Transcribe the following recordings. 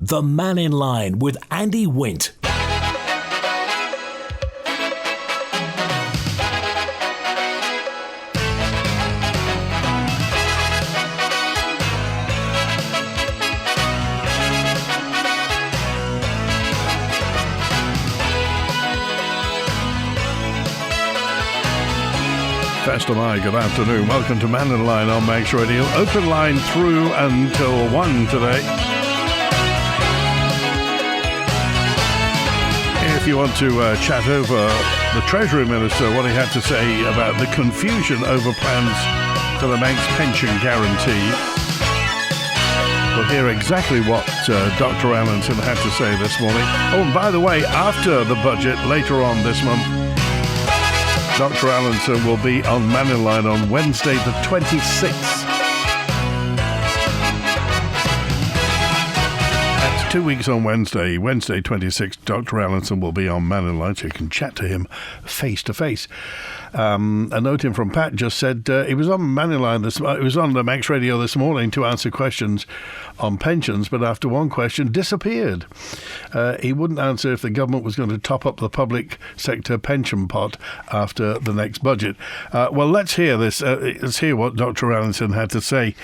The Mannin Line with Andy Wint. First of all, good afternoon. Welcome to Mannin Line on Manx Radio. Open line through until 1 today. If you want to chat over the Treasury Minister, what he had to say about the confusion over plans for the Manx Pension Guarantee, we'll hear exactly what Dr. Allenson had to say this morning. Oh, and by the way, after the budget later on this month, Dr. Allenson will be on Mannin Line on Wednesday the 26th. That's 2 weeks on Wednesday. Wednesday 26th, Dr. Allenson will be on Mannin Line, so you can chat to him face to face. A note in from Pat just said he was on Mannin Line it was on the Manx Radio this morning to answer questions on pensions, but after one question disappeared. He wouldn't answer if the government was going to top up the public sector pension pot after the next budget. Well, let's hear this. Let's hear what Dr. Allenson had to say.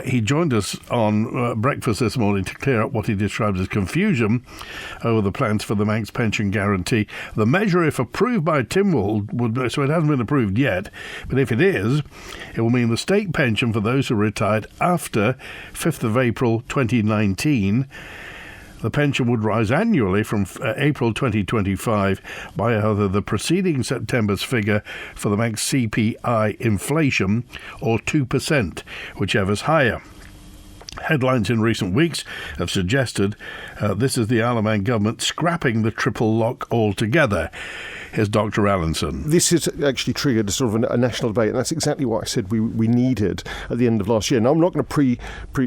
He joined us on breakfast this morning to clear up what he described as confusion over the plans for the Manx Pension Guarantee. The measure, if approved by Tynwald, would, so it hasn't been approved yet, but if it is, it will mean the state pension for those who retired after 5th of April 2019. The pension would rise annually from April 2025 by either the preceding September's figure for the Manx CPI inflation or 2%, whichever's higher. Headlines in recent weeks have suggested this is the Isle of Man government scrapping the triple lock altogether. Here's Dr. Allenson. This has actually triggered a sort of a national debate, and that's exactly what I said we needed at the end of last year. Now, I'm not going to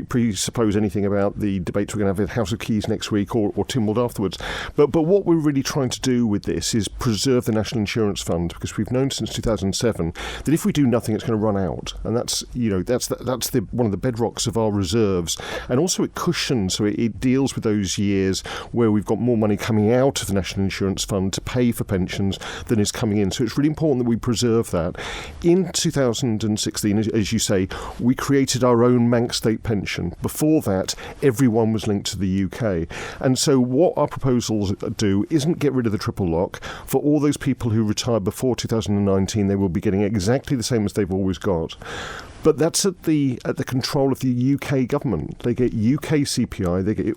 presuppose anything about the debates we're going to have at House of Keys next week or Tynwald afterwards, but what we're really trying to do with this is preserve the National Insurance Fund, because we've known since 2007 that if we do nothing, it's going to run out, and that's one of the bedrocks of our reserves, and also it cushions, so it deals with those years where we've got more money coming out of the National Insurance Fund to pay for pensions than is coming in. So it's really important that we preserve that. In 2016, as you say, we created our own Manx state pension. Before that, everyone was linked to the UK. And so what our proposals do isn't get rid of the triple lock. For all those people who retired before 2019, they will be getting exactly the same as they've always got. But that's at the control of the UK government. They get UK CPI, they get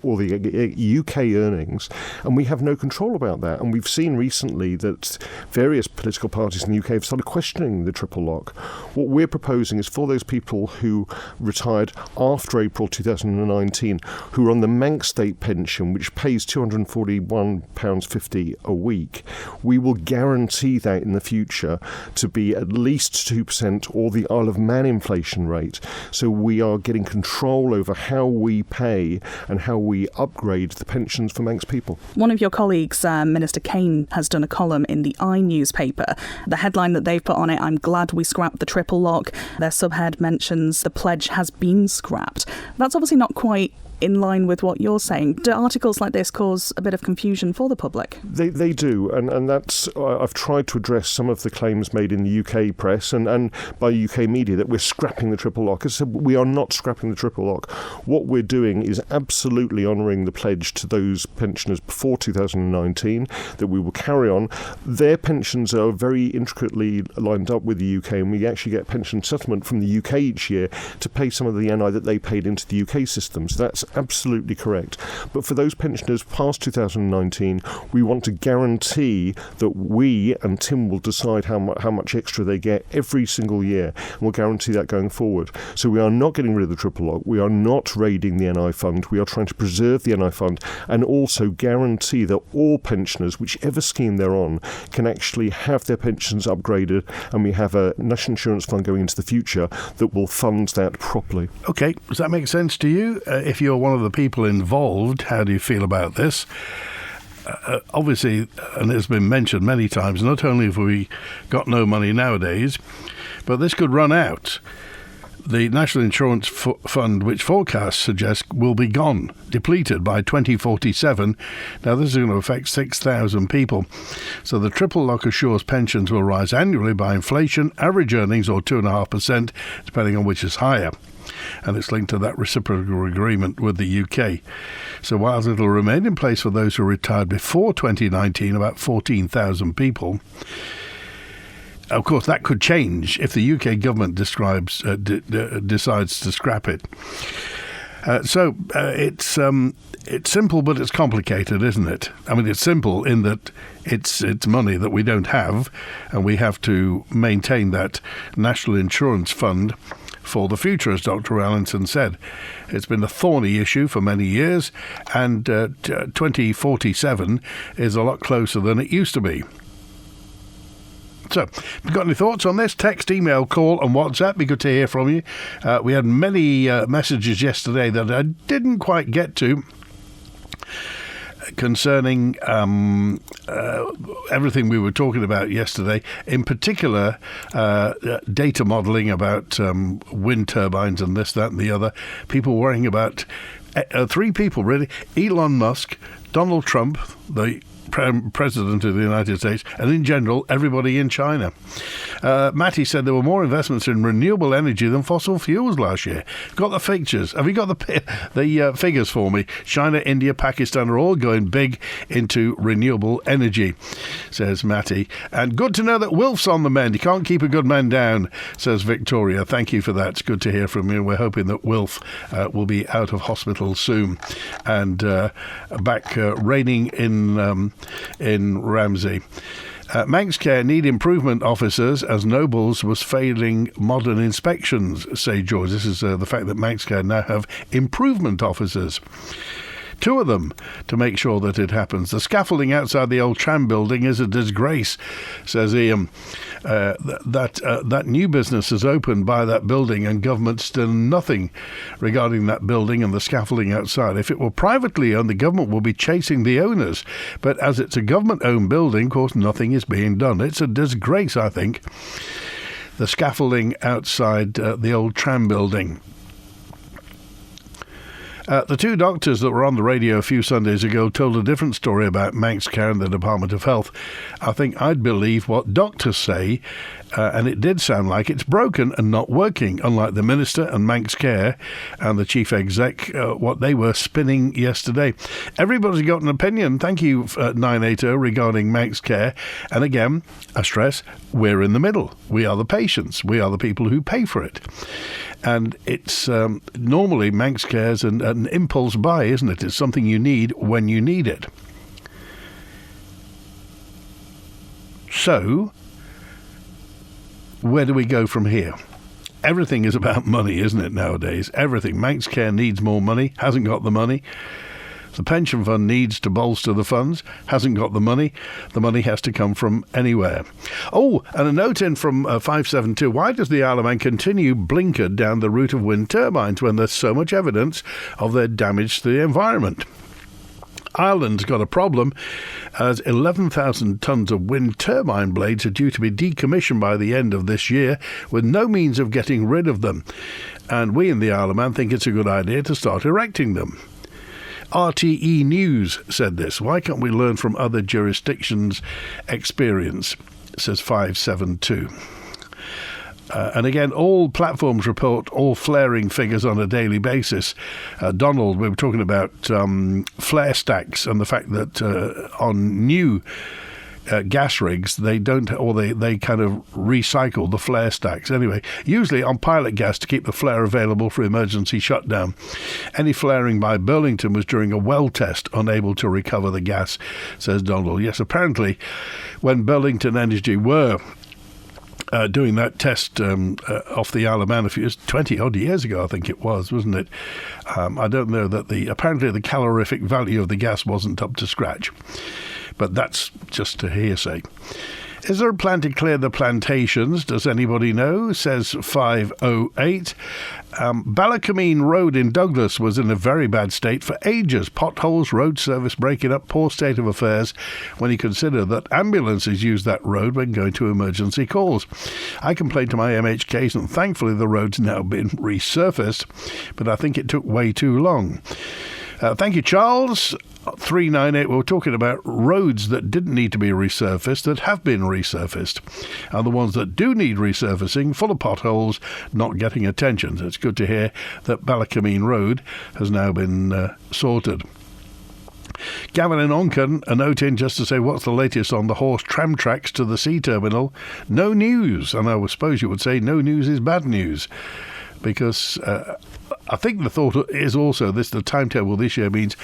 UK earnings, and we have no control about that. And we've seen recently that various political parties in the UK have started questioning the triple lock. What we're proposing is for those people who retired after April 2019, who are on the Manx state pension, which pays £241.50 a week, we will guarantee that in the future to be at least 2% or the Isle of Man inflation rate. So we are getting control over how we pay and how we upgrade the pensions for Manx people. One of your colleagues, Minister Kane, has done a column in the newspaper. The headline that they've put on it, "I'm glad we scrapped the triple lock." Their subhead mentions the pledge has been scrapped. That's obviously not quite in line with what you're saying. Do articles like this cause a bit of confusion for the public? They do, and that's I've tried to address some of the claims made in the UK press and by UK media that we're scrapping the triple lock. I said we are not scrapping the triple lock. What we're doing is absolutely honouring the pledge to those pensioners before 2019 that we will carry on. Their pensions are very intricately lined up with the UK, and we actually get pension settlement from the UK each year to pay some of the NI that they paid into the UK system. So that's absolutely correct. But for those pensioners past 2019, we want to guarantee that we and Tim will decide how much extra they get every single year, and we'll guarantee that going forward. So we are not getting rid of the triple lock. We are not raiding the NI fund. We are trying to preserve the NI fund and also guarantee that all pensioners, whichever scheme they're on, can actually have their pensions upgraded, and we have a national insurance fund going into the future that will fund that properly. Okay, does that make sense to you? If you're one of the people involved, how do you feel about this? Obviously, and it's been mentioned many times, not only have we got no money nowadays, but this could run out. the National Insurance Fund, which forecasts suggest will be gone, depleted by 2047. Now, this is going to affect 6,000 people. So the triple lock assures pensions will rise annually by inflation, average earnings, or 2.5%, depending on which is higher. And it's linked to that reciprocal agreement with the UK. So whilst it will remain in place for those who retired before 2019, about 14,000 people, of course, that could change if the UK government decides to scrap it. So it's simple, but it's complicated, isn't it? I mean, it's simple in that it's money that we don't have, and we have to maintain that National Insurance Fund for the future, as Dr. Allinson said. It's been a thorny issue for many years, and 2047 is a lot closer than it used to be. So, if you've got any thoughts on this, text, email, call and WhatsApp, be good to hear from you. We had many messages yesterday that I didn't quite get to concerning everything we were talking about yesterday, in particular data modelling about wind turbines and this, that and the other. People worrying about three people, really: Elon Musk, Donald Trump, the President of the United States, and in general everybody in China. Matty said there were more investments in renewable energy than fossil fuels last year. Got the pictures? Have you got the figures for me? China, India, Pakistan are all going big into renewable energy, says Matty. And good to know that Wilf's on the mend. You can't keep a good man down, says Victoria. Thank you for that. It's good to hear from you. We're hoping that Wilf will be out of hospital soon and back reigning in Ramsey. Manx Care need improvement officers as Nobles was failing modern inspections, say George. This is the fact that Manx Care now have improvement officers. 2 of them to make sure that it happens. The scaffolding outside the old tram building is a disgrace, says Ian. That new business is opened by that building and government's done nothing regarding that building and the scaffolding outside. If it were privately owned, the government will be chasing the owners. But as it's a government-owned building, of course, nothing is being done. It's a disgrace, I think, the scaffolding outside the old tram building. The 2 doctors that were on the radio a few Sundays ago told a different story about Manx Care and the Department of Health. I think I'd believe what doctors say, and it did sound like it's broken and not working, unlike the Minister and Manx Care and the Chief Exec, what they were spinning yesterday. Everybody's got an opinion. Thank you, 980, regarding Manx Care. And again, I stress, we're in the middle. We are the patients. We are the people who pay for it. And it's normally Manx Care's an impulse buy, isn't it? It's something you need when you need it. So, where do we go from here? Everything is about money, isn't it, nowadays? Everything. Manx Care needs more money, hasn't got the money. The pension fund needs to bolster the funds, hasn't got the money. The money has to come from anywhere. Oh, and a note in from 572. Why does the Isle of Man continue blinkered down the route of wind turbines when there's so much evidence of their damage to the environment? Ireland's got a problem as 11,000 tonnes of wind turbine blades are due to be decommissioned by the end of this year with no means of getting rid of them. And we in the Isle of Man think it's a good idea to start erecting them. RTE News said this. Why can't we learn from other jurisdictions' experience, says 572. And again, all platforms report all flaring figures on a daily basis. Donald, we were talking about flare stacks and the fact that on new gas rigs, they don't, or they kind of recycle the flare stacks. Anyway, usually on pilot gas to keep the flare available for emergency shutdown. Any flaring by Burlington was during a well test, unable to recover the gas, says Donald. Yes, apparently when Burlington Energy were doing that test off the Isle of Man 20-odd years ago, I think it was, wasn't it? I don't know that apparently the calorific value of the gas wasn't up to scratch. But that's just a hearsay. Is there a plan to clear the plantations? Does anybody know? Says 508. Ballacamine Road in Douglas was in a very bad state for ages. Potholes, road service breaking up, poor state of affairs when you consider that ambulances use that road when going to emergency calls. I complained to my MHKs and thankfully the road's now been resurfaced, but I think it took way too long. Thank you, Charles. 398, we were talking about roads that didn't need to be resurfaced that have been resurfaced, and the ones that do need resurfacing, full of potholes, not getting attention. So it's good to hear that Ballacamine Road has now been sorted. Gavin in Onken, a note in just to say what's the latest on the horse tram tracks to the sea terminal. No news, and I suppose you would say no news is bad news, because I think the thought is also the timetable this year means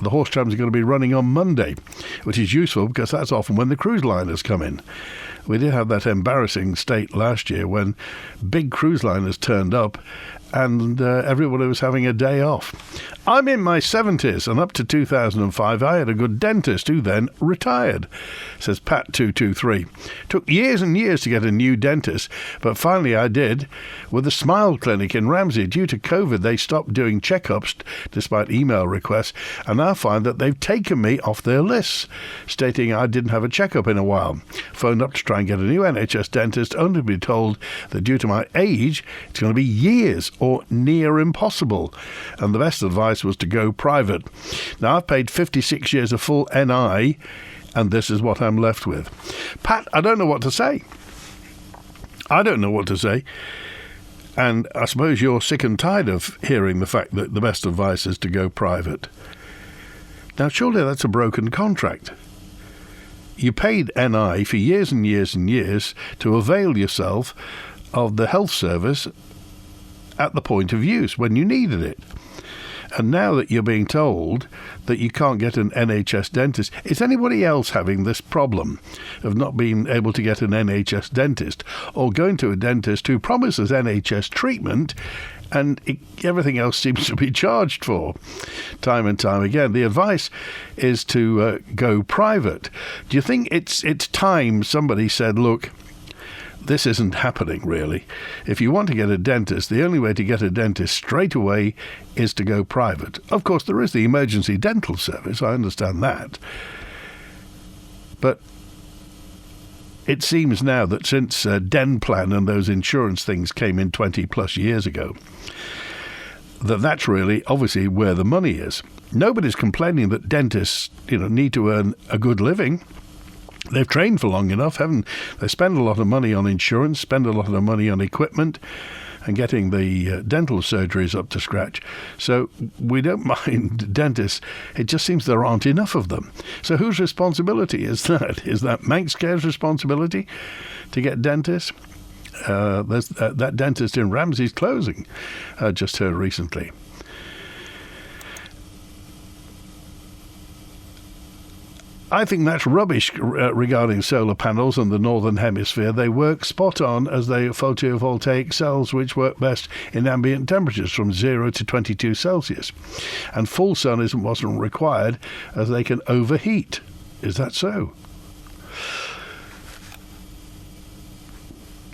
the horse trams are going to be running on Monday, which is useful because that's often when the cruise liners come in. We did have that embarrassing state last year when big cruise liners turned up and everybody was having a day off. I'm in my 70s, and up to 2005 I had a good dentist who then retired, says Pat223. Took years and years to get a new dentist, but finally I did with the Smile Clinic in Ramsey. Due to COVID, they stopped doing checkups despite email requests, and now find that they've taken me off their lists, stating I didn't have a checkup in a while. Phoned up to try and get a new NHS dentist, only to be told that due to my age, it's going to be years or near impossible, and the best advice was to go private. Now, I've paid 56 years of full NI, and this is what I'm left with. Pat, I don't know what to say. And I suppose you're sick and tired of hearing the fact that the best advice is to go private. Now, surely that's a broken contract. You paid NI for years and years and years to avail yourself of the health service at the point of use when you needed it. And now that you're being told that you can't get an NHS dentist, is anybody else having this problem of not being able to get an NHS dentist, or going to a dentist who promises NHS treatment and everything else seems to be charged for time and time again? The advice is to go private. Do you think it's time somebody said, look, this isn't happening, really. If you want to get a dentist, the only way to get a dentist straight away is to go private. Of course, there is the emergency dental service, I understand that. But it seems now that since Denplan and those insurance things came in 20 plus years ago, that's really obviously where the money is. Nobody's complaining that dentists, need to earn a good living. They've trained for long enough, haven't they? Spend a lot of money on insurance, spend a lot of money on equipment and getting the dental surgeries up to scratch. So we don't mind dentists. It just seems there aren't enough of them. So whose responsibility is that? Is that Manx Care's responsibility to get dentists? There's that dentist in Ramsey's closing, just heard recently. I think that's rubbish regarding solar panels and the Northern Hemisphere. They work spot on as they are photovoltaic cells which work best in ambient temperatures from 0 to 22 Celsius. And full sun wasn't required as they can overheat. Is that so?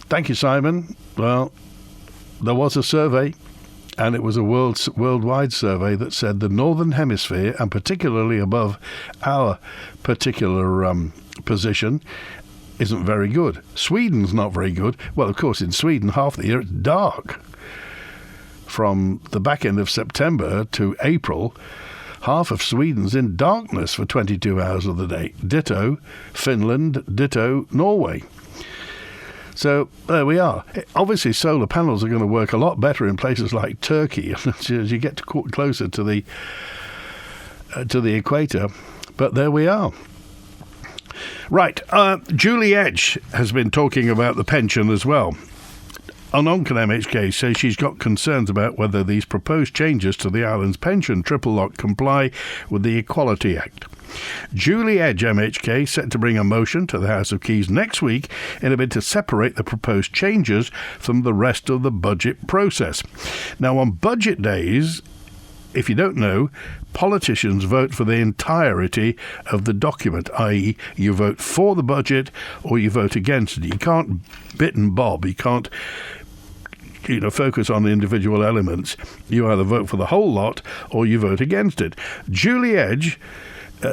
Thank you, Simon. Well, there was a survey, and it was a worldwide survey that said the Northern Hemisphere, and particularly above our particular position, isn't very good. Sweden's not very good. Well, of course, in Sweden, half the year it's dark. From the back end of September to April, half of Sweden's in darkness for 22 hours of the day. Ditto Finland, ditto Norway. So there we are. Obviously, solar panels are going to work a lot better in places like Turkey as you get closer to the equator. But there we are. Right. Julie Edge has been talking about the pension as well. On Onken MHK says she's got concerns about whether these proposed changes to the island's pension triple lock comply with the Equality Act. Julie Edge MHK set to bring a motion to the House of Keys next week in a bid to separate the proposed changes from the rest of the budget process. Now, on budget days, if you don't know, politicians vote for the entirety of the document, i.e. you vote for the budget or you vote against it. You can't bit and bob. You can't focus on the individual elements. You either vote for the whole lot or you vote against it. Julie Edge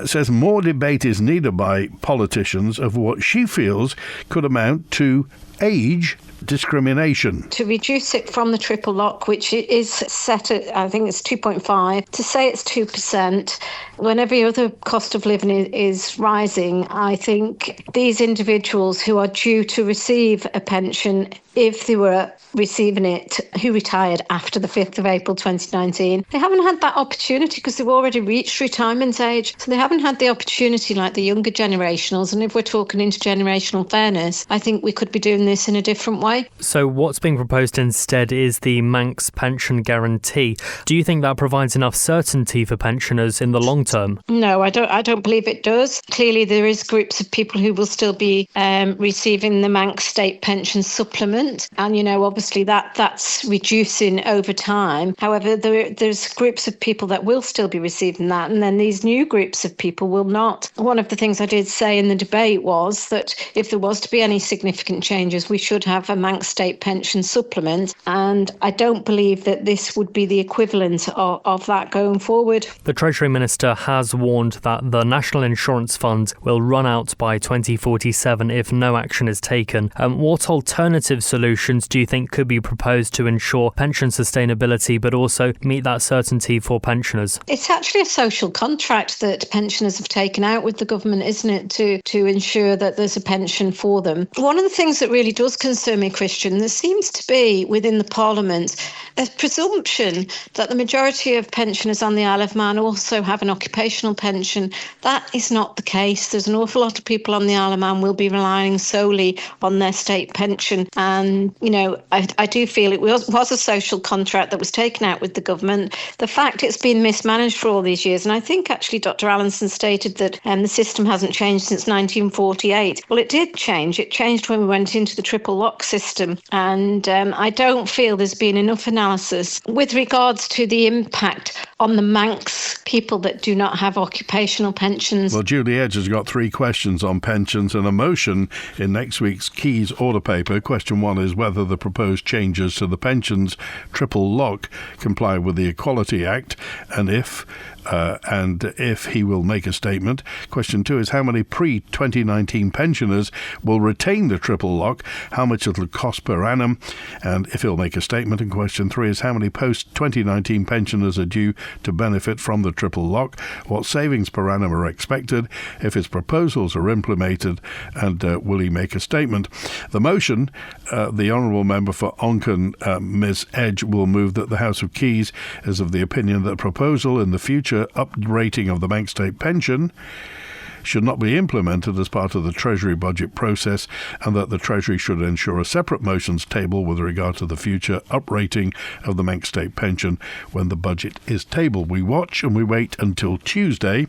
says more debate is needed by politicians of what she feels could amount to age discrimination. To reduce it from the triple lock, which is set at, I think it's 2.5, to say it's 2%, when every other cost of living is rising, I think these individuals who are due to receive a pension, if they were receiving it, who retired after the 5th of April 2019, they haven't had that opportunity because they've already reached retirement age. So they haven't had the opportunity like the younger generationals. And if we're talking intergenerational fairness, I think we could be doing this in a different way. So what's being proposed instead is the Manx Pension Guarantee. Do you think that provides enough certainty for pensioners in the long term? No, I don't believe it does. Clearly, there is groups of people who will still be receiving the Manx State Pension Supplement. And, obviously that's reducing over time. However, there's groups of people that will still be receiving that. And then these new groups of people will not. One of the things I did say in the debate was that if there was to be any significant changes, we should have a Manx State Pension Supplement. And I don't believe that this would be the equivalent of that going forward. The Treasury Minister has warned that the National Insurance Fund will run out by 2047 if no action is taken. What alternative solutions do you think could be proposed to ensure pension sustainability but also meet that certainty for pensioners? It's actually a social contract that pensioners have taken out with the government, isn't it, to ensure that there's a pension for them. One of the things that really does concern me, Christian, there seems to be within the Parliament a presumption that the majority of pensioners on the Isle of Man also have an occupational pension. That is not the case. There's an awful lot of people on the Isle of Man will be relying solely on their state pension. And, I do feel it was a social contract that was taken out with the government. The fact it's been mismanaged for all these years, and I think actually Dr. Allinson stated that the system hasn't changed since 1948. Well, it did change. It changed when we went into the triple lock system. And I don't feel there's been enough analysis with regards to the impact on the Manx people that do not have occupational pensions. Well, Julie Edge has got 3 questions on pensions and a motion in next week's Keys order paper. Question 1 is whether the proposed changes to the pensions triple lock comply with the Equality Act, and if he will make a statement. Question 2 is how many pre-2019 pensioners will retain the triple lock, how much it will cost per annum, and if he'll make a statement. And question 3 is how many post-2019 pensioners are due to benefit from the triple lock, what savings per annum are expected if his proposals are implemented, and will he make a statement. The motion, the Honourable Member for Onchan, Ms Edge, will move that the House of Keys is of the opinion that proposal in the future uprating of the Manx State Pension should not be implemented as part of the Treasury budget process, and that the Treasury should ensure a separate motions table with regard to the future uprating of the Manx State Pension when the budget is tabled. We watch and we wait until Tuesday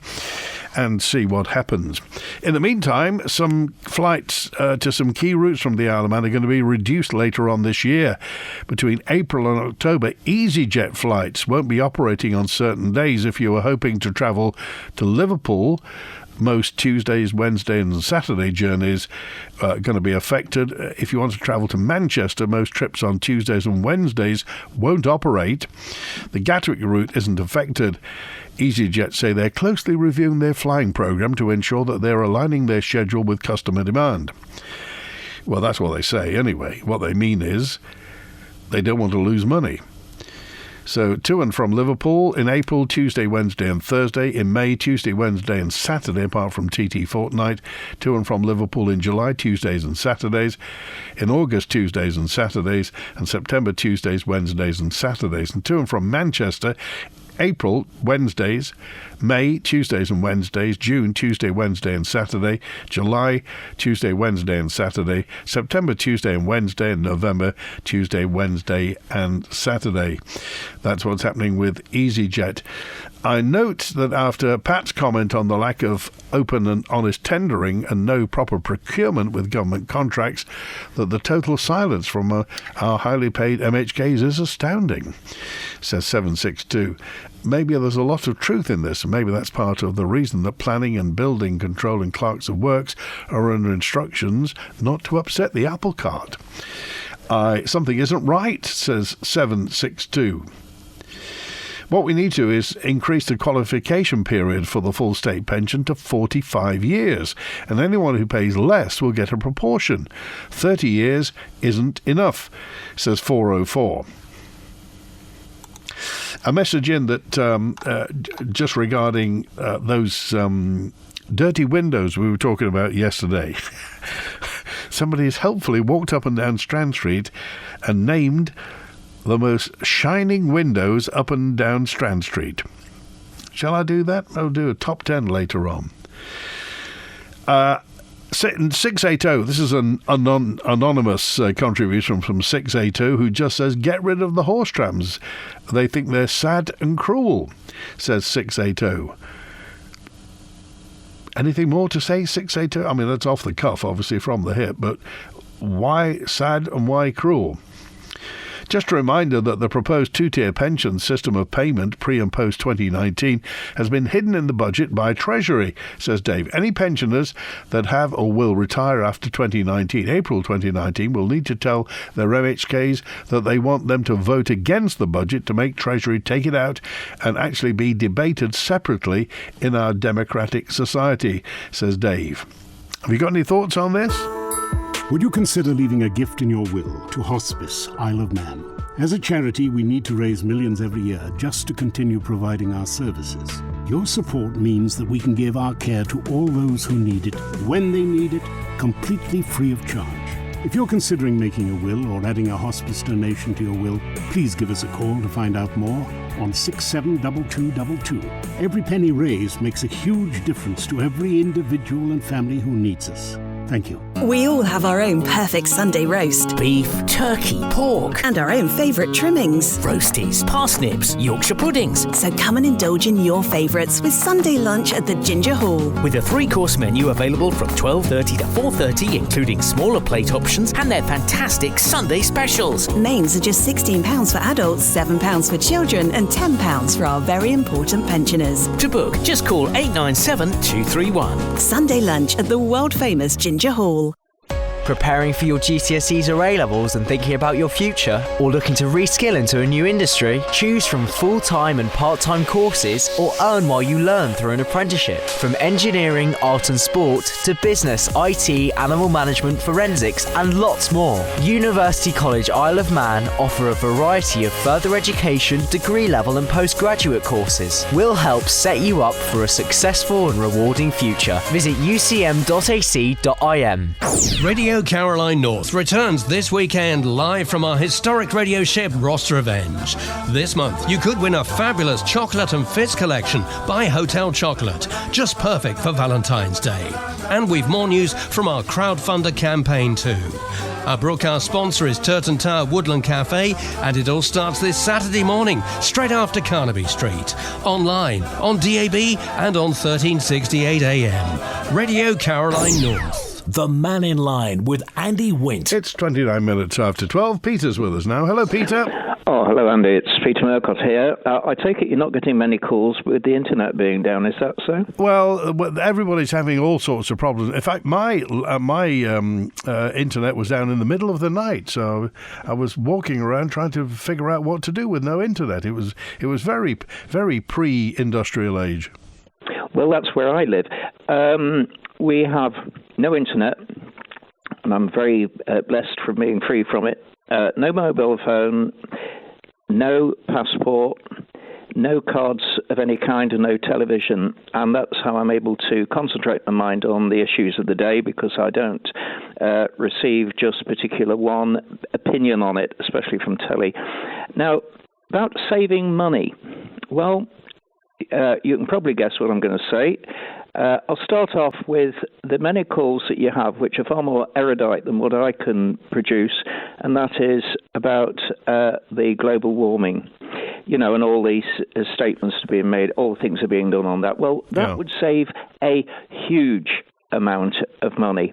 and see what happens. In the meantime, some flights to some key routes from the Isle of Man are going to be reduced later on this year. Between April and October, EasyJet flights won't be operating on certain days. If you were hoping to travel to Liverpool, most Tuesdays, Wednesday and Saturday journeys are going to be affected. If you want to travel to Manchester, most trips on Tuesdays and Wednesdays won't operate. The Gatwick route isn't affected. EasyJet say they're closely reviewing their flying programme to ensure that they're aligning their schedule with customer demand. Well, that's what they say anyway. What they mean is they don't want to lose money. So to and from Liverpool in April, Tuesday, Wednesday and Thursday. In May, Tuesday, Wednesday and Saturday, apart from TT fortnight. To and from Liverpool in July, Tuesdays and Saturdays. In August, Tuesdays and Saturdays. And September, Tuesdays, Wednesdays and Saturdays. And to and from Manchester, April, Wednesdays. May, Tuesdays and Wednesdays. June, Tuesday, Wednesday and Saturday. July, Tuesday, Wednesday and Saturday. September, Tuesday and Wednesday. And November, Tuesday, Wednesday and Saturday. That's what's happening with EasyJet. I note that after Pat's comment on the lack of open and honest tendering and no proper procurement with government contracts, that the total silence from our highly paid MHKs is astounding, says 762. Maybe there's a lot of truth in this, and maybe that's part of the reason that planning and building control and clerks of works are under instructions not to upset the apple cart. Something isn't right, says 762. What we need to is increase the qualification period for the full state pension to 45 years, and anyone who pays less will get a proportion. 30 years isn't enough, says 404. A message in that just regarding those dirty windows we were talking about yesterday. Somebody has helpfully walked up and down Strand Street and named the most shining windows up and down Strand Street. Shall I do that? I'll do a top 10 later on. 680, this is an anonymous contribution from 680, who just says, get rid of the horse trams. They think they're sad and cruel, says 680. Anything more to say, 682? I mean, that's off the cuff, obviously, from the hip, but why sad and why cruel? Just a reminder that the proposed two-tier pension system of payment pre- and post-2019 has been hidden in the budget by Treasury, says Dave. Any pensioners that have or will retire after April 2019, will need to tell their MHKs that they want them to vote against the budget to make Treasury take it out and actually be debated separately in our democratic society, says Dave. Have you got any thoughts on this? Would you consider leaving a gift in your will to Hospice Isle of Man? As a charity, we need to raise millions every year just to continue providing our services. Your support means that we can give our care to all those who need it, when they need it, completely free of charge. If you're considering making a will or adding a hospice donation to your will, please give us a call to find out more on 672222. Every penny raised makes a huge difference to every individual and family who needs us. Thank you. We all have our own perfect Sunday roast. Beef, turkey, pork. And our own favourite trimmings. Roasties, parsnips, Yorkshire puddings. So come and indulge in your favourites with Sunday lunch at the Ginger Hall. With a 3-course menu available from 12:30 to 4:30, including smaller plate options and their fantastic Sunday specials. Mains are just £16 for adults, £7 for children and £10 for our very important pensioners. To book, just call 897 231. Sunday lunch at the world-famous Ginger Hall. Preparing for your GCSEs or A-levels and thinking about your future? Or looking to reskill into a new industry? Choose from full-time and part-time courses or earn while you learn through an apprenticeship. From engineering, art and sport to business, IT, animal management, forensics and lots more. University College Isle of Man offer a variety of further education, degree level and postgraduate courses. We'll help set you up for a successful and rewarding future. Visit ucm.ac.im. Radio Caroline North returns this weekend live from our historic radio ship Ross Revenge. This month you could win a fabulous chocolate and fizz collection by Hotel Chocolate, just perfect for Valentine's Day. And we've more news from our crowdfunder campaign too. Our broadcast sponsor is Turton Tower Woodland Cafe, and it all starts this Saturday morning, straight after Carnaby Street. Online, on DAB and on 1368 AM. Radio Caroline North. The Mannin Line with Andy Wint. It's 29 minutes after 12. Peter's with us now. Hello, Peter. Oh, hello, Andy. It's Peter Murcott here. I take it you're not getting many calls with the internet being down. Is that so? Well, everybody's having all sorts of problems. In fact, my internet was down in the middle of the night, so I was walking around trying to figure out what to do with no internet. It was very, very pre-industrial age. Well, that's where I live. We have no internet, and I'm very blessed from being free from it. No mobile phone, no passport, no cards of any kind, and no television. And that's how I'm able to concentrate my mind on the issues of the day, because I don't receive just a particular one opinion on it, especially from telly. Now, about saving money. Well, you can probably guess what I'm going to say. I'll start off with the many calls that you have, which are far more erudite than what I can produce, and that is about the global warming. and all these statements are being made, all things are being done on that. Well, that would save a huge amount of money.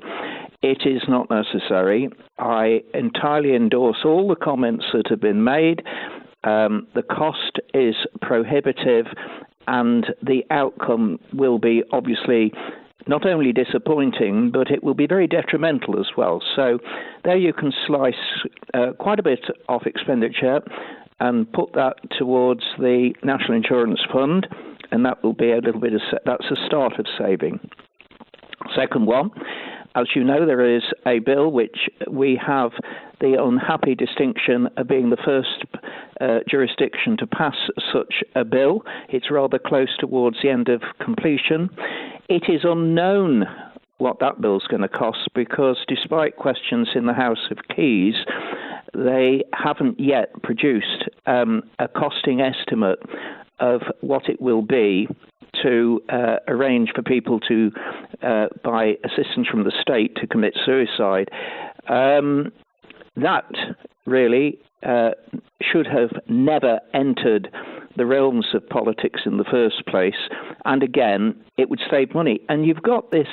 It is not necessary. I entirely endorse all the comments that have been made. The cost is prohibitive, and the outcome will be obviously not only disappointing, but it will be very detrimental as well. So there you can slice quite a bit off expenditure and put that towards the National Insurance Fund, and that will be a little bit that's a start of saving. Second one, as you know, there is a bill which we have the unhappy distinction of being the first jurisdiction to pass such a bill. It's rather close towards the end of completion. It is unknown what that bill's going to cost, because despite questions in the House of Keys, they haven't yet produced a costing estimate of what it will be to arrange for people to buy assistance from the state to commit suicide. That really should have never entered the realms of politics in the first place. And again, it would save money. And you've got this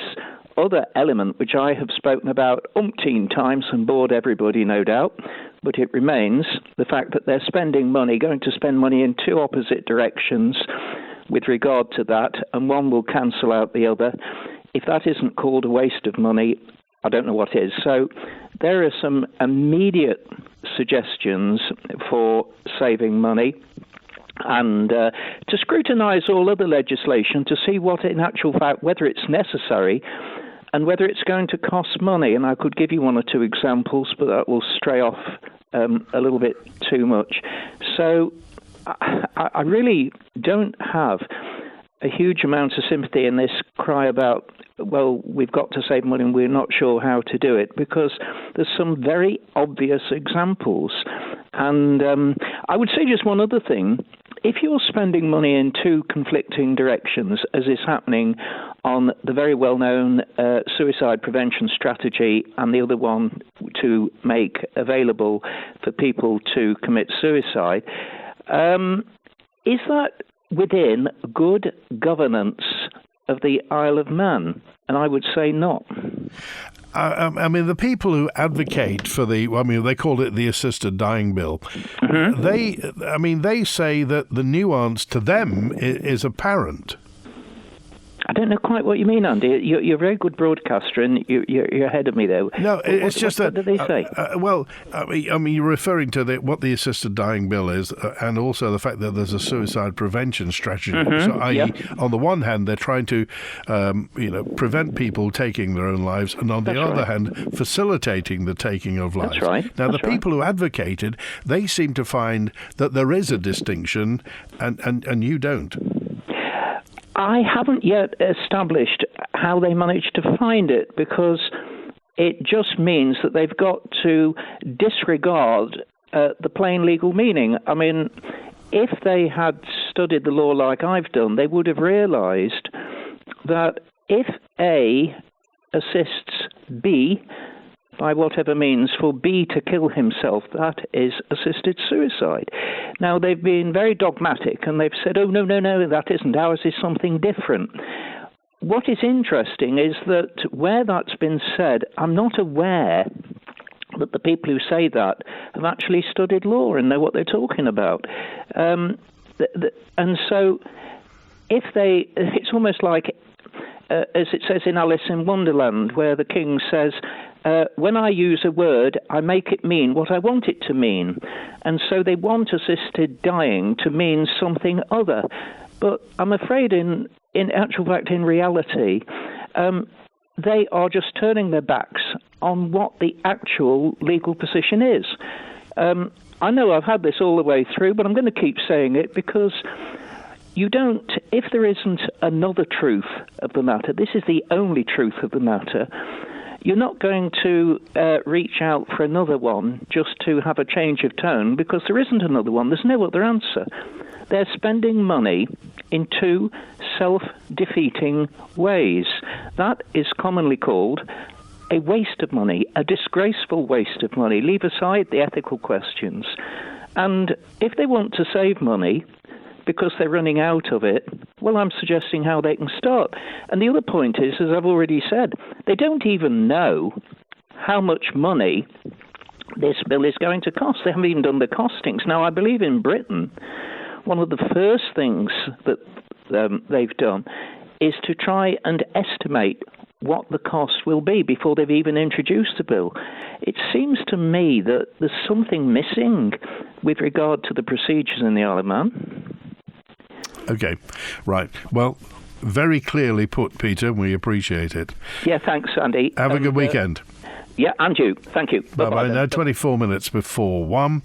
other element, which I have spoken about umpteen times and bored everybody, no doubt, but it remains the fact that they're going to spend money in two opposite directions with regard to that, and one will cancel out the other. If that isn't called a waste of money, I don't know what is. So there are some immediate suggestions for saving money, and to scrutinise all other legislation to see what, in actual fact, whether it's necessary and whether it's going to cost money. And I could give you one or two examples, but that will stray off a little bit too much. So I really don't have a huge amount of sympathy in this cry about, well, we've got to save money and we're not sure how to do it, because there's some very obvious examples. And I would say just one other thing. If you're spending money in two conflicting directions, as is happening on the very well-known suicide prevention strategy and the other one to make available for people to commit suicide, is that within good governance of the Isle of Man? And I would say not. I mean, the people who advocate for they call it the assisted dying bill. Mm-hmm. They say that the nuance to them is apparent. I don't know quite what you mean, Andy. You're a very good broadcaster, and you're ahead of me there. No, it's just that. What do they say? You're referring to what the assisted dying bill is, and also the fact that there's a suicide prevention strategy. Mm-hmm. So, i.e., on the one hand, they're trying to, prevent people taking their own lives, and on the other hand, facilitating the taking of lives. That's right. Now, the people who advocated, they seem to find that there is a distinction, and you don't. I haven't yet established how they managed to find it, because it just means that they've got to disregard the plain legal meaning. I mean, if they had studied the law like I've done, they would have realised that if A assists B by whatever means for B to kill himself, that is assisted suicide. Now, they've been very dogmatic, and they've said, oh, no, that isn't. Ours is something different. What is interesting is that where that's been said, I'm not aware that the people who say that have actually studied law and know what they're talking about. And so it's almost like, as it says in Alice in Wonderland, where the king says, when I use a word, I make it mean what I want it to mean. And so they want assisted dying to mean something other. But I'm afraid in actual fact, in reality, they are just turning their backs on what the actual legal position is. I know I've had this all the way through, but I'm going to keep saying it, because if there isn't another truth of the matter, this is the only truth of the matter, you're not going to reach out for another one just to have a change of tone, because there isn't another one. There's no other answer. They're spending money in two self-defeating ways. That is commonly called a waste of money, a disgraceful waste of money. Leave aside the ethical questions. And if they want to save money because they're running out of it, well, I'm suggesting how they can start. And the other point is, as I've already said, they don't even know how much money this bill is going to cost. They haven't even done the costings. Now, I believe in Britain, one of the first things that they've done is to try and estimate what the cost will be before they've even introduced the bill. It seems to me that there's something missing with regard to the procedures in the Isle of Man. Okay, right. Well, very clearly put, Peter. We appreciate it. Yeah, thanks, Andy. Have a good weekend. Yeah, and you. Thank you. Bye-bye. Now, 24 minutes before 1.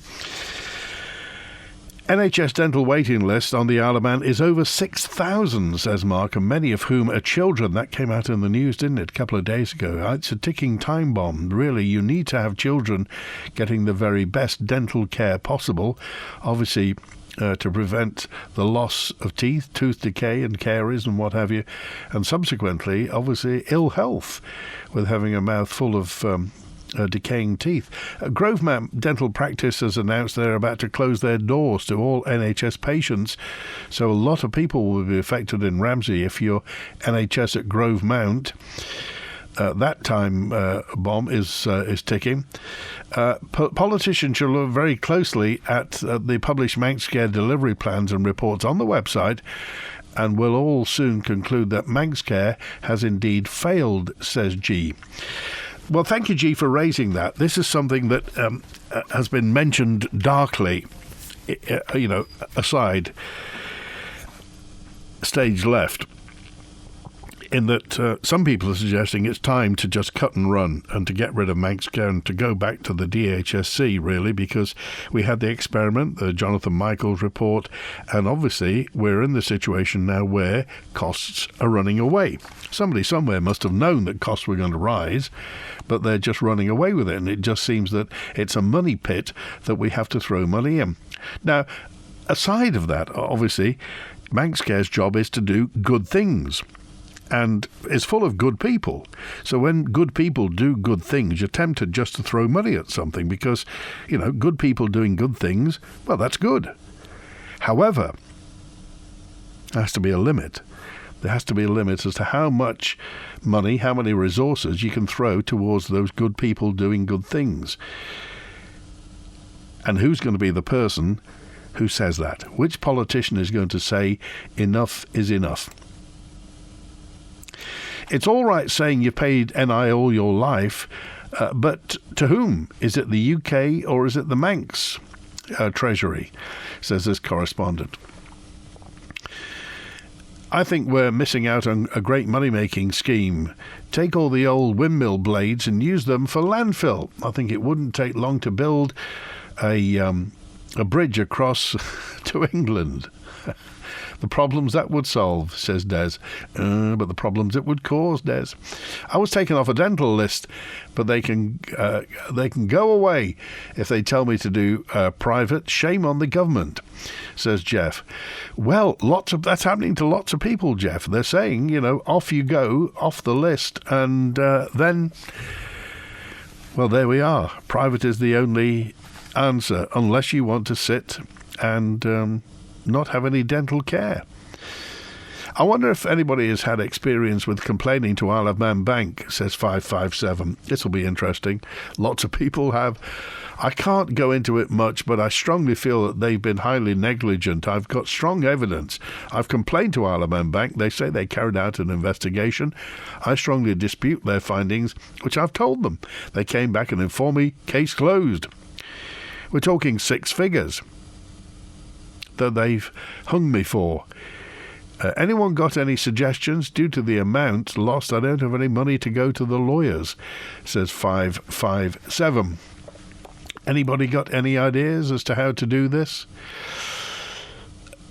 NHS dental waiting list on the Isle of Man is over 6,000, says Mark, and many of whom are children. That came out in the news, didn't it, a couple of days ago? It's a ticking time bomb. Really, you need to have children getting the very best dental care possible, obviously, to prevent the loss of teeth, tooth decay and caries and what have you, and subsequently, obviously, ill health with having a mouth full of decaying teeth. Grovemount Dental Practice has announced they're about to close their doors to all NHS patients, so a lot of people will be affected in Ramsey if you're NHS at Grovemount. That time bomb is ticking. Politicians should look very closely at the published Manx Care delivery plans and reports on the website, and will all soon conclude that Manx Care has indeed failed, says G. Well, thank you, G, for raising that. This is something that has been mentioned darkly, aside, stage left, in that some people are suggesting it's time to just cut and run and to get rid of Manx Care and to go back to the DHSC, really, because we had the experiment, the Jonathan Michaels report, and obviously we're in the situation now where costs are running away. Somebody somewhere must have known that costs were going to rise, but they're just running away with it, and it just seems that it's a money pit that we have to throw money in. Now, aside of that, obviously, Manx Care's job is to do good things, and is full of good people. So when good people do good things, you're tempted just to throw money at something because, good people doing good things, well, that's good. However, there has to be a limit. There has to be a limit as to how much money, how many resources you can throw towards those good people doing good things. And who's going to be the person who says that? Which politician is going to say enough is enough? It's all right saying you paid NI all your life, but to whom? Is it the UK or is it the Manx Treasury, says this correspondent. I think we're missing out on a great money-making scheme. Take all the old windmill blades and use them for landfill. I think it wouldn't take long to build a bridge across to England. The problems that would solve, says Des. But the problems it would cause, Des. I was taken off a dental list, but they can go away if they tell me to do private. Shame on the government, says Jeff. Well, that's happening to lots of people, Jeff. They're saying, off you go, off the list, and then, well, there we are. Private is the only answer, unless you want to sit and not have any dental care. I wonder if anybody has had experience with complaining to Isle of Man Bank, says 557. This will be interesting. Lots of people have. I can't go into it much, but I strongly feel that they've been highly negligent. I've got strong evidence. I've complained to Isle of Man Bank. They say they carried out an investigation. I strongly dispute their findings, which I've told them. They came back and informed me, case closed. We're talking 6 figures that they've hung me for. Anyone got any suggestions? Due to the amount lost, I don't have any money to go to the lawyers, says 557. Anybody got any ideas as to how to do this?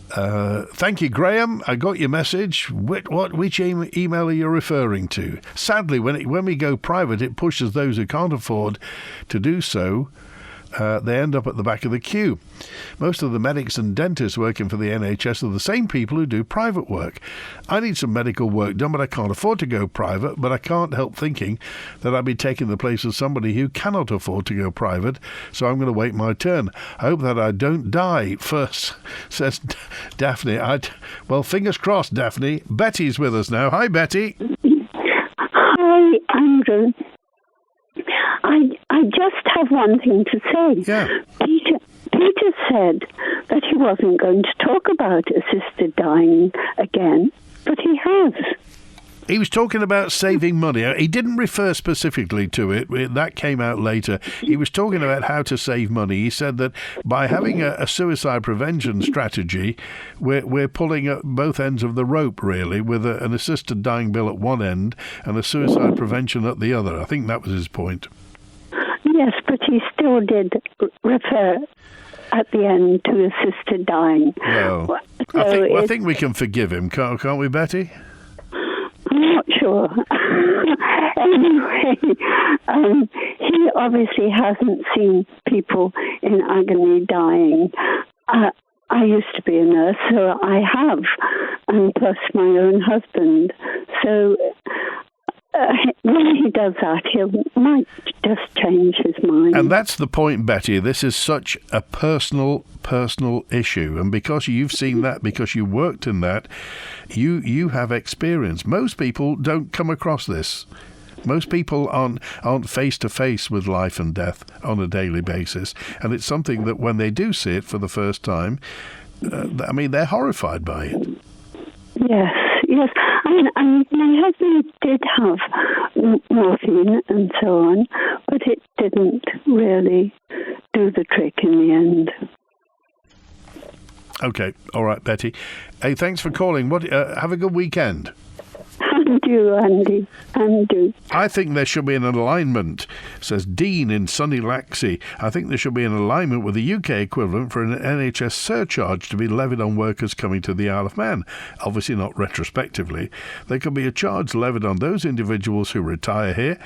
Thank you, Graham. I got your message. Which email are you referring to? Sadly, when we go private, it pushes those who can't afford to do so they end up at the back of the queue. Most of the medics and dentists working for the NHS are the same people who do private work. I need some medical work done, but I can't afford to go private, but I can't help thinking that I'd be taking the place of somebody who cannot afford to go private, so I'm going to wait my turn. I hope that I don't die first, says Daphne. Well, fingers crossed, Daphne. Betty's with us now. Hi, Betty. Hi, Andrew. I just have one thing to say. Yeah. Peter said that he wasn't going to talk about assisted dying again, but he has. He was talking about saving money. He didn't refer specifically to it. That came out later. He was talking about how to save money. He said that by having a suicide prevention strategy, we're pulling at both ends of the rope, really, with an assisted dying bill at one end and a suicide prevention at the other. I think that was his point. Yes, but he still did refer at the end to assisted dying. Well, so I think we can forgive him, can't we, Betty? I'm not sure. Anyway, he obviously hasn't seen people in agony dying. I used to be a nurse, so I have, and plus my own husband. So when he does that, he might just change his mind. And that's the point, Betty. This is such a personal issue, and because you've seen that, because you worked in that, you have experience. Most people don't come across this. Most people aren't face to face with life and death on a daily basis, and it's something that when they do see it for the first time, they're horrified by it. Yes. And my husband did have morphine and so on, but it didn't really do the trick in the end. Okay, all right, Betty. Hey, thanks for calling. Have a good weekend. And you, Andy. And you. I think there should be an alignment, says Dean in sunny Laxey. I think there should be an alignment with the UK equivalent for an NHS surcharge to be levied on workers coming to the Isle of Man. Obviously not retrospectively. There could be a charge levied on those individuals who retire here.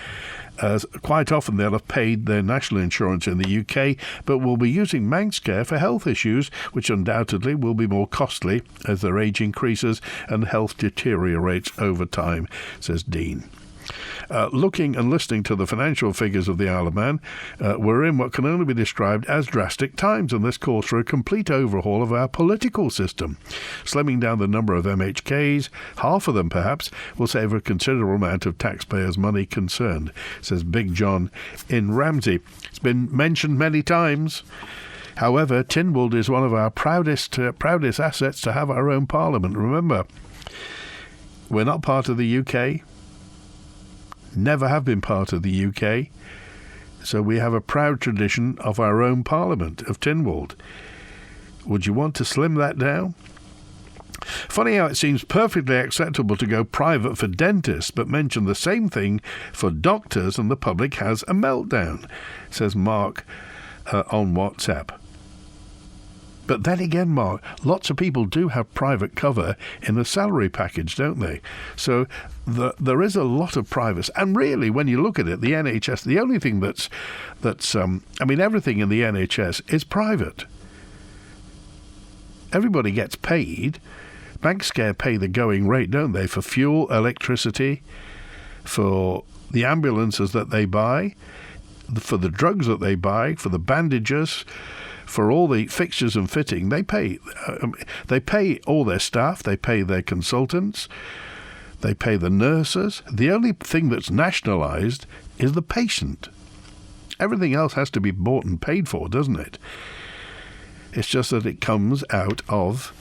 As quite often they'll have paid their national insurance in the UK, but will be using Manx care for health issues, which undoubtedly will be more costly as their age increases and health deteriorates over time, says Dean. Looking and listening to the financial figures of the Isle of Man, we're in what can only be described as drastic times, and this calls for a complete overhaul of our political system. Slimming down the number of MHKs, half of them perhaps, will save a considerable amount of taxpayers' money concerned, says Big John in Ramsey. It's been mentioned many times. However, Tynwald is one of our proudest assets to have our own parliament. Remember, we're not part of the UK. Never have been part of the UK, so we have a proud tradition of our own parliament, of Tynwald. Would you want to slim that down? Funny how it seems perfectly acceptable to go private for dentists, but mention the same thing for doctors and the public has a meltdown, says Mark on WhatsApp. But then again, Mark, lots of people do have private cover in the salary package, don't they? So there is a lot of privacy. And really, when you look at it, the NHS, the only thing that's everything in the NHS is private. Everybody gets paid. Manx Care pay the going rate, don't they, for fuel, electricity, for the ambulances that they buy, for the drugs that they buy, for the bandages, for all the fixtures and fitting. They pay all their staff, they pay their consultants, they pay the nurses. The only thing that's nationalised is the patient. Everything else has to be bought and paid for, doesn't it? It's just that it comes out of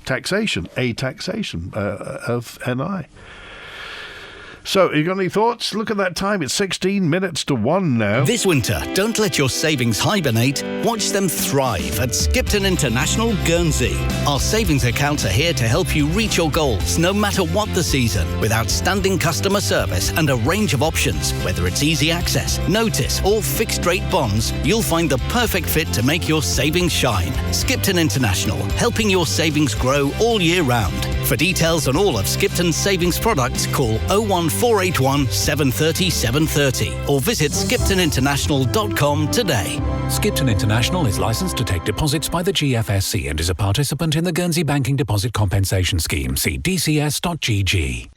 taxation of NI. So, you got any thoughts? Look at that time. It's 16 minutes to 1 now. This winter, don't let your savings hibernate. Watch them thrive at Skipton International Guernsey. Our savings accounts are here to help you reach your goals, no matter what the season. With outstanding customer service and a range of options, whether it's easy access, notice, or fixed-rate bonds, you'll find the perfect fit to make your savings shine. Skipton International, helping your savings grow all year round. For details on all of Skipton's savings products, call 01481 730 730 or visit skiptoninternational.com today. Skipton International is licensed to take deposits by the GFSC and is a participant in the Guernsey Banking Deposit Compensation Scheme. See dcs.gg.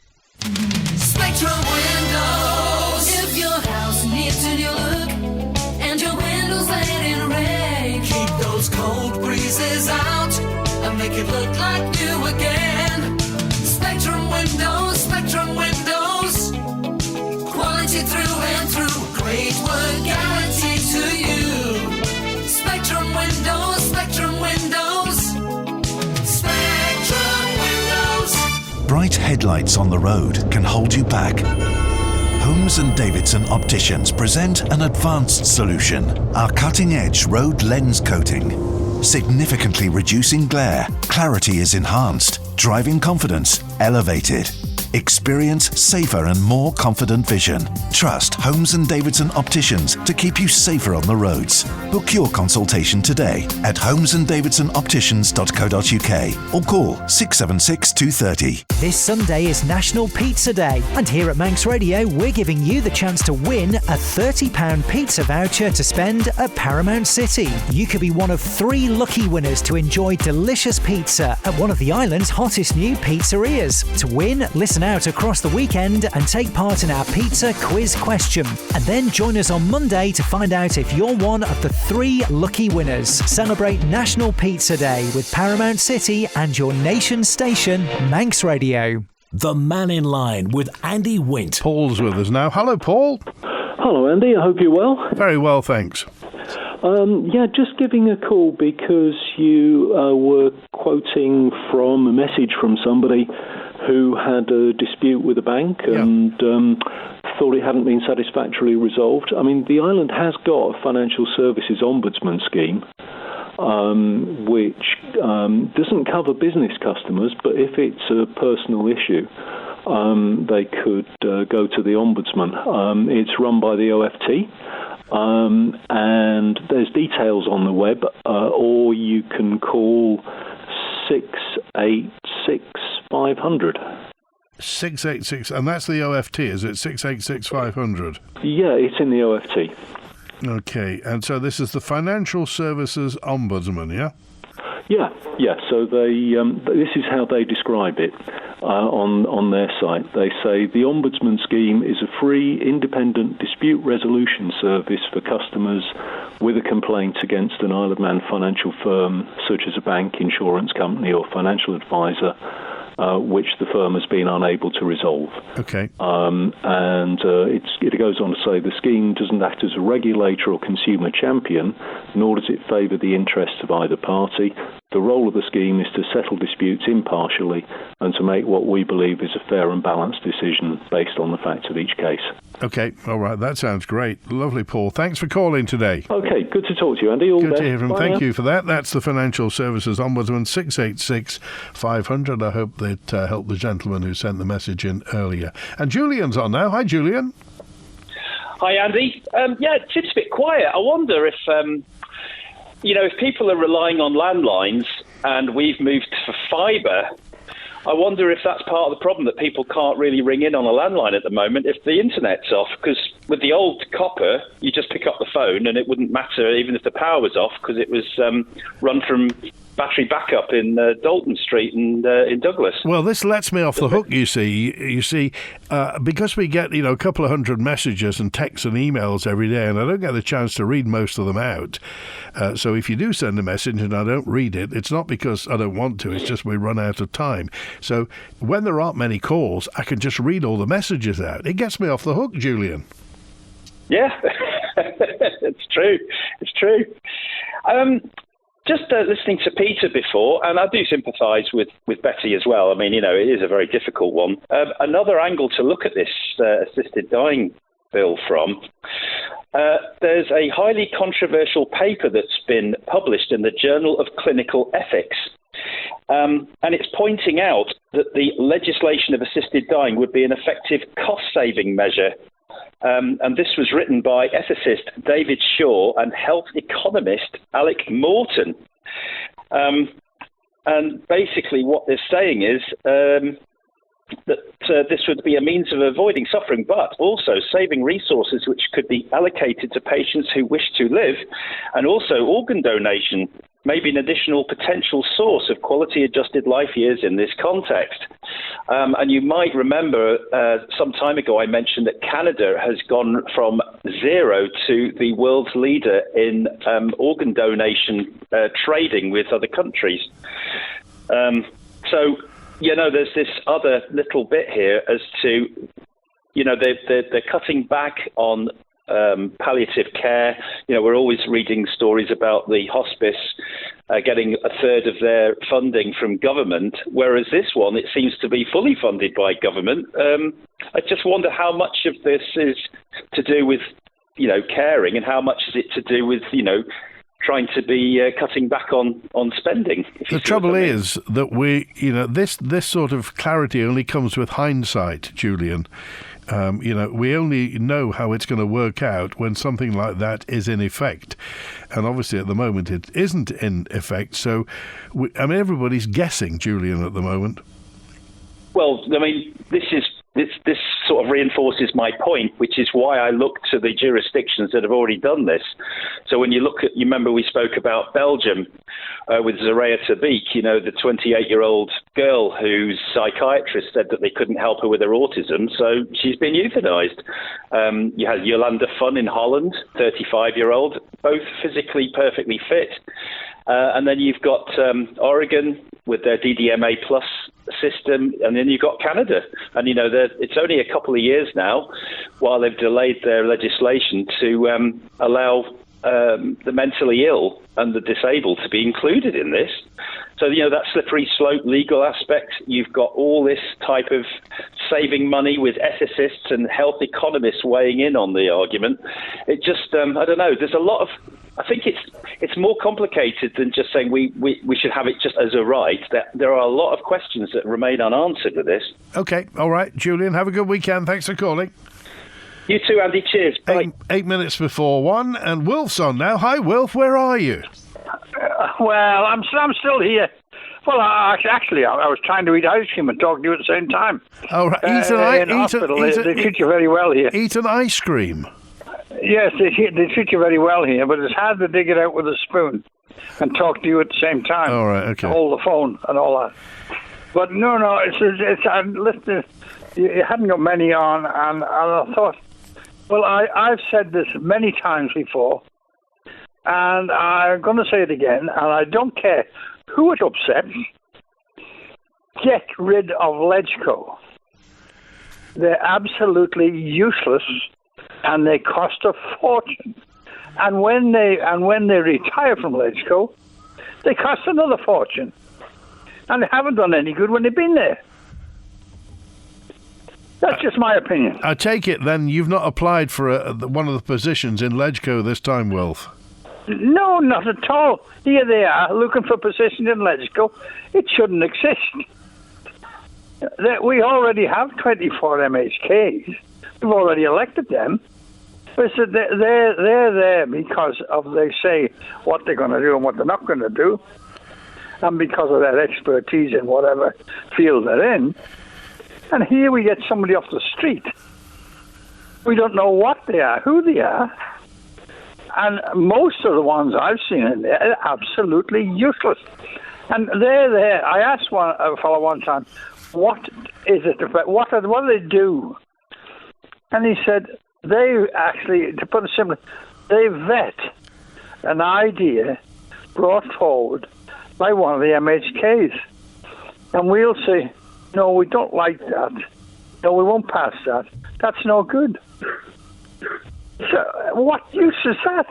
Spectrum Windows. If your house needs a new look and your windows let in rain, keep those cold breezes out and make it look like new again. Spectrum Windows, Spectrum Windows. Quality through and through. Great work guaranteed to you. Spectrum Windows, Spectrum Windows. Spectrum Windows. Bright headlights on the road can hold you back. Holmes & Davidson Opticians present an advanced solution, our cutting-edge road lens coating. Significantly reducing glare, clarity is enhanced, driving confidence elevated. Experience safer and more confident vision. Trust Holmes & Davidson Opticians to keep you safer on the roads. Book your consultation today at holmesanddavidsonopticians.co.uk or call 676 230. This Sunday is National Pizza Day, and here at Manx Radio we're giving you the chance to win a £30 pizza voucher to spend at Paramount City. You could be one of 3 lucky winners to enjoy delicious pizza at one of the island's hottest new pizzerias. To win, listen out across the weekend and take part in our pizza quiz question. And then join us on Monday to find out if you're one of the 3 lucky winners. Celebrate National Pizza Day with Paramount City and your nation station, Manx Radio. The Mannin Line with Andy Wint. Paul's with us now. Hello, Paul. Hello, Andy. I hope you're well. Very well, thanks. Just giving a call because you were quoting from a message from somebody who had a dispute with a bank and thought it hadn't been satisfactorily resolved. I mean, the island has got a Financial Services Ombudsman scheme, which doesn't cover business customers, but if it's a personal issue, they could go to the Ombudsman. It's run by the OFT. And there's details on the web, or you can call 686 500. 686, and that's the OFT, is it? 686 500? Yeah, it's in the OFT. Okay, and so this is the Financial Services Ombudsman, yeah? Yeah. So they this is how they describe it on their site. They say the Ombudsman scheme is a free, independent dispute resolution service for customers with a complaint against an Isle of Man financial firm, such as a bank, insurance company, or financial advisor, which the firm has been unable to resolve. Okay. It goes on to say the scheme doesn't act as a regulator or consumer champion, nor does it favour the interests of either party. The role of the scheme is to settle disputes impartially and to make what we believe is a fair and balanced decision based on the facts of each case. Okay, all right, that sounds great. Lovely, Paul. Thanks for calling today. Okay, good to talk to you, Andy. All the best. Good to hear from him. Thank now. you for that. That's the Financial Services Ombudsman, 686 500. I hope that helped the gentleman who sent the message in earlier. And Julian's on now. Hi, Julian. Hi, Andy. It seems a bit quiet. I wonder if people are relying on landlines and we've moved for fibre, I wonder if that's part of the problem, that people can't really ring in on a landline at the moment if the internet's off. Because with the old copper, you just pick up the phone and it wouldn't matter even if the power was off, because it was run from battery backup in Dalton Street and in Douglas. Well, this lets me off the hook, you see. Because we get, a couple of hundred messages and texts and emails every day, and I don't get the chance to read most of them out. So if you do send a message and I don't read it, it's not because I don't want to, it's just we run out of time. So when there aren't many calls, I can just read all the messages out. It gets me off the hook, Julian. Yeah, it's true. It's true. Just listening to Peter before, and I do sympathise with Betty as well. I mean, it is a very difficult one. Another angle to look at this assisted dying bill from, there's a highly controversial paper that's been published in the Journal of Clinical Ethics. And it's pointing out that the legislation of assisted dying would be an effective cost-saving measure. And this was written by ethicist David Shaw and health economist Alec Morton. And basically what they're saying is that this would be a means of avoiding suffering, but also saving resources which could be allocated to patients who wish to live, and also organ donation may be an additional potential source of quality-adjusted life years in this context. And you might remember some time ago I mentioned that Canada has gone from 0 to the world's leader in organ donation trading with other countries. So, there's this other little bit here as to, they're cutting back on palliative care. We're always reading stories about the hospice getting a third of their funding from government, whereas this one, it seems to be fully funded by government. I just wonder how much of this is to do with, caring, and how much is it to do with, trying to be cutting back on spending. The trouble is that this sort of clarity only comes with hindsight, Julian. We only know how it's going to work out when something like that is in effect. And obviously at the moment it isn't in effect. So, everybody's guessing, Julian, at the moment. Well, this sort of reinforces my point, which is why I look to the jurisdictions that have already done this. So when you remember we spoke about Belgium with Zaraya Tabiq, the 28-year-old girl whose psychiatrist said that they couldn't help her with her autism, so she's been euthanized. You had Jolanda Fun in Holland, 35-year-old, both physically perfectly fit. And then you've got Oregon with their DDMA plus system, and then you've got Canada. And, it's only a couple of years now, while they've delayed their legislation, to allow the mentally ill and the disabled to be included in this. So, that slippery slope legal aspect, you've got all this type of saving money with ethicists and health economists weighing in on the argument. It just, I don't know, there's a lot of... I think it's more complicated than just saying we should have it just as a right. There are a lot of questions that remain unanswered with this. Okay, all right. Julian, have a good weekend. Thanks for calling. You too, Andy. Cheers. Bye. 8 minutes before 1, and Wilf's on now. Hi, Wilf. Where are you? Well, I'm still here. Well, actually, I was trying to eat ice cream and talk to you at the same time. Oh, right. They treat you very well here. Eat an ice cream. Yes, they treat you very well here, but it's hard to dig it out with a spoon and talk to you at the same time. All right, okay. Hold the phone and all that. But no, listen, you hadn't got many on, and I thought, well, I've said this many times before, and I'm going to say it again, and I don't care who it upsets, get rid of Legco. They're absolutely useless, and they cost a fortune. And when they retire from Legco, they cost another fortune. And they haven't done any good when they've been there. That's just my opinion. I take it then you've not applied for one of the positions in Legco this time, Wilf? No, not at all. Here they are looking for positions in Legco. It shouldn't exist. We already have 24 MHKs. We've already elected them. But they're there because of they say what they're going to do and what they're not going to do, and because of their expertise in whatever field they're in. And here we get somebody off the street. We don't know what they are, who they are, and most of the ones I've seen in there are absolutely useless. And they're there. I asked a fellow one time, what is it about? What do they do? And he said, they actually, to put it simply, they vet an idea brought forward by one of the MHKs. And we'll say, no, we don't like that. No, we won't pass that. That's no good. So what use is that?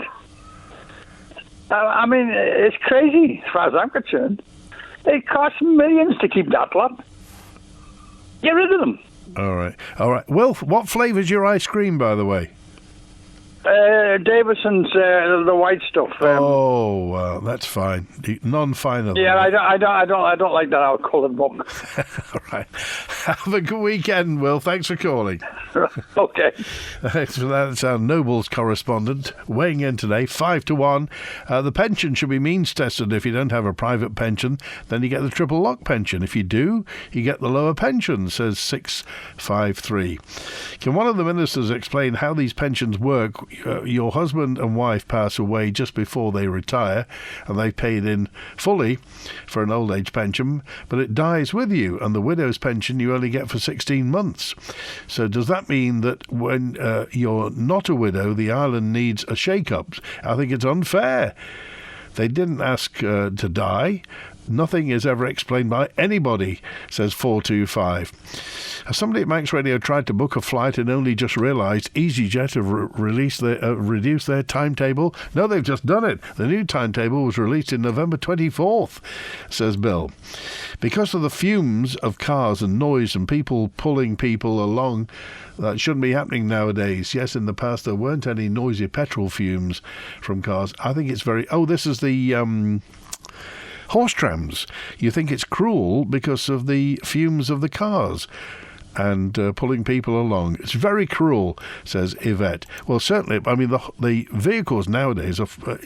I mean, it's crazy as far as I'm concerned. It costs millions to keep that lot. Get rid of them. All right. Wilf, what flavour's your ice cream, by the way? Davidson's the white stuff. That's fine. Non-final. Yeah, I don't like that out-coloured book. All right. Have a good weekend, Will. Thanks for calling. Okay. That's our Nobles correspondent weighing in today, 5-1. The pension should be means tested. If you don't have a private pension, then you get the triple lock pension. If you do, you get the lower pension, says 653. Can one of the ministers explain how these pensions work? Your husband and wife pass away just before they retire, and they've paid in fully for an old age pension, but it dies with you, and the widow's pension you only get for 16 months. So does that mean that when you're not a widow, the island needs a shake-up? I think it's unfair. They didn't ask to die. Nothing is ever explained by anybody, says 425. Somebody at Manx Radio tried to book a flight and only just realised EasyJet have reduced their timetable. No, they've just done it. The new timetable was released in November 24th, says Bill. Because of the fumes of cars and noise and people pulling people along, that shouldn't be happening nowadays. Yes, in the past there weren't any noisy petrol fumes from cars. I think it's very... Oh, this is the... horse trams. You think it's cruel because of the fumes of the cars and pulling people along. It's very cruel, says Yvette. Well, certainly, I mean, the vehicles nowadays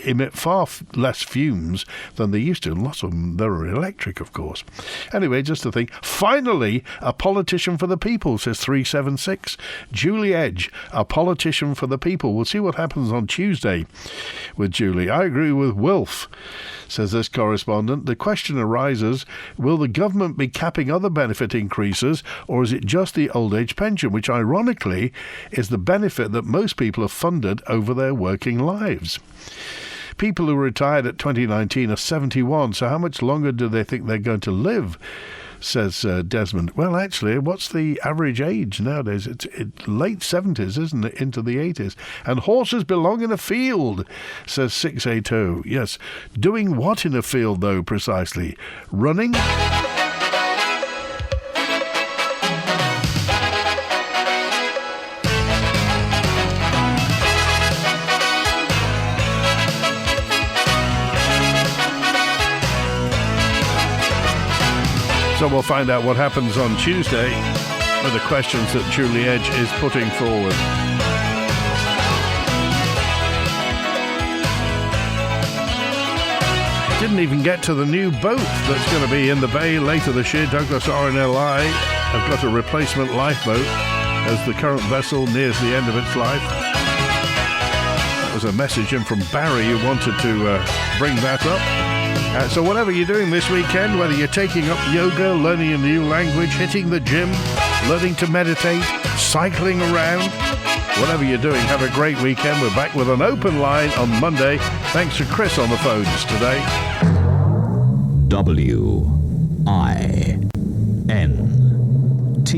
emit far less fumes than they used to. And lots of them, they're electric, of course. Anyway, just to think, finally, a politician for the people, says 376. Julie Edge, a politician for the people. We'll see what happens on Tuesday with Julie. I agree with Wilf, says this correspondent. The question arises, will the government be capping other benefit increases, or is it just the old age pension, which ironically is the benefit that most people have funded over their working lives? People who retired at 2019 are 71, so how much longer do they think they're going to live? Says Desmond. Well, actually, what's the average age nowadays? It's late 70s, isn't it? Into the 80s. And horses belong in a field, says 680. Yes. Doing what in a field, though, precisely? Running? So we'll find out what happens on Tuesday with the questions that Julie Edge is putting forward. Didn't even get to the new boat that's going to be in the bay later this year. Douglas RNLI have got a replacement lifeboat as the current vessel nears the end of its life. That was a message in from Barry who wanted to bring that up. So whatever you're doing this weekend, whether you're taking up yoga, learning a new language, hitting the gym, learning to meditate, cycling around, whatever you're doing, have a great weekend. We're back with an open line on Monday. Thanks to Chris on the phones today. WINT